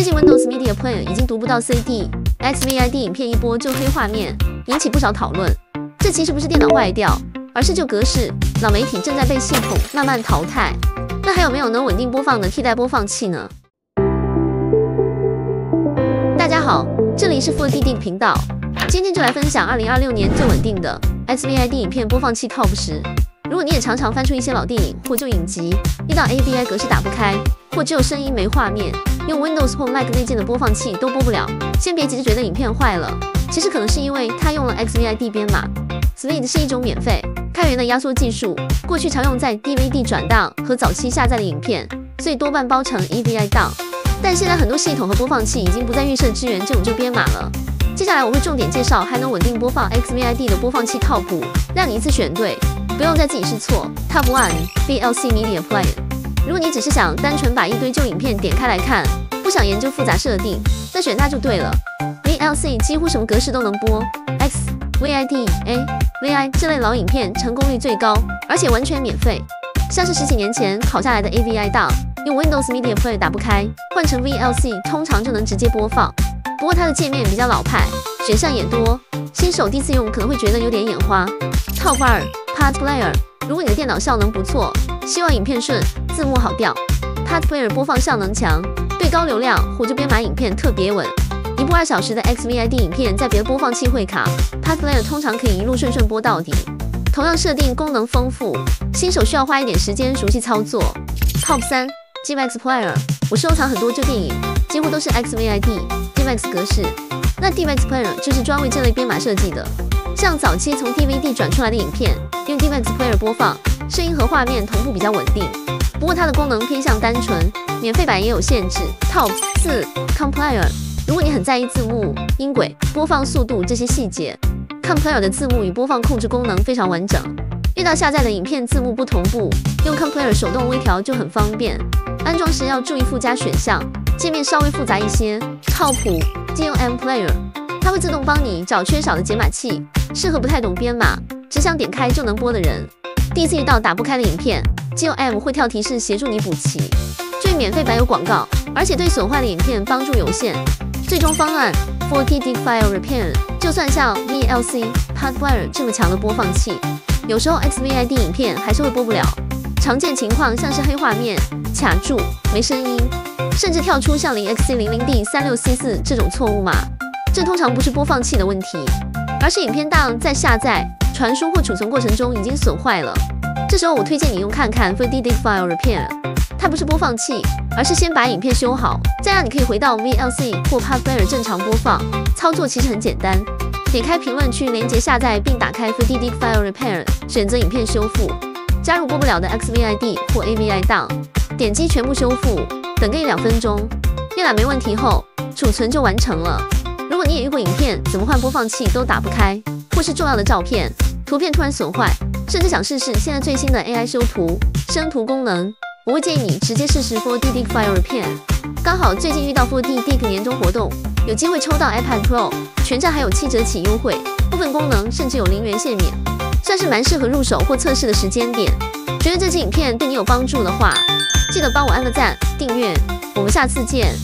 最近 Windows Media Player 已经读不到 CD、XVID 影片一播就黑画面，引起不少讨论。这其实不是电脑坏掉，而是旧格式老媒体正在被系统慢慢淘汰。那还有没有能稳定播放的替代播放器呢？大家好，这里是 4DD 频道，今天就来分享2026年最稳定的 XVID 影片播放器 Top 10。如果你也常常翻出一些老电影或旧影集，遇到 AVI 格式打不开，或只有声音没画面，用 Windows 或 Mac 内建的播放器都播不了，先别急着觉得影片坏了，其实可能是因为它用了 XVID 编码。SVID 是一种免费开源的压缩技术，过去常用在 DVD 转档和早期下载的影片，所以多半包成 AVI 档。但现在很多系统和播放器已经不再预设支援这种旧编码了。接下来我会重点介绍还能稳定播放 XVID 的播放器 Top 5，让你一次选对，不用再自己试错。Top 1 VLC Media Player。如果你只是想单纯把一堆旧影片点开来看，不想研究复杂设定，那选它就对了。VLC 几乎什么格式都能播 X、VID、A、VI 这类老影片成功率最高，而且完全免费。像是10几年前拷下来的 AVI 档，用 Windows Media Player 打不开，换成 VLC 通常就能直接播放。不过它的界面比较老派，选项也多，新手第一次用可能会觉得有点眼花。Top 2 Pad Player。如果你的电脑效能不错，希望影片顺，字幕好调 ，Pad Player 播放效能强，对高流量或者编码影片特别稳。一部2小时的 XVID 影片在别的播放器会卡 ，Pad Player 通常可以一路顺播到底。同样设定功能丰富，新手需要花一点时间熟悉操作。Top 3 DivX Player。我收藏很多旧电影，几乎都是 XVID、DivX 格式。那 DivX Player 就是专为这类编码设计的。像早期从 DVD 转出来的影片，用 DivX Player 播放，声音和画面同步比较稳定。不过它的功能偏向单纯，免费版也有限制。Top 4 Complayer。如果你很在意字幕、音轨、播放速度这些细节 ，Complayer 的字幕与播放控制功能非常完整。遇到下载的影片字幕不同步，用 Complayer 手动微调就很方便。安装时要注意附加选项，界面稍微复杂一些。Top 5 GOM Player。它会自动帮你找缺少的解码器，适合不太懂编码，只想点开就能播的人。第一次遇到打不开的影片 ，GOM 会跳提示协助你补齐。注意免费版有广告，而且对损坏的影片帮助有限。最终方案 4DD File Repair。就算像 VLC、Pad Player 这么强的播放器，有时候 XVID 影片还是会播不了。常见情况像是黑画面、卡住、没声音，甚至跳出像 0xC00D36C4 这种错误码。这通常不是播放器的问题，而是影片档在下载、传输或储存过程中已经损坏了。这时候我推荐你用看看 4DD File Repair。它不是播放器，而是先把影片修好，再让你可以回到 VLC 或 Pad Player 正常播放。操作其实很简单，点开评论区连接下载，并打开 4DD File Repair， 选择影片修复，加入播不了的 XVID 或 AVI 档，点击全部修复，等个1-2分钟，阅览没问题后，储存就完成了。如果你也遇过影片怎么换播放器都打不开，或是重要的照片、图片突然损坏，甚至想试试现在最新的 AI 修图、生图功能，我会建议你直接试试 4DD File Repair。刚好最近遇到 4DD 年终活动，有机会抽到 iPad Pro， 全站还有7折起优惠，部分功能甚至有0元限免，算是蛮适合入手或测试的时间点。觉得这支影片对你有帮助的话，记得帮我按个赞、订阅，我们下次见。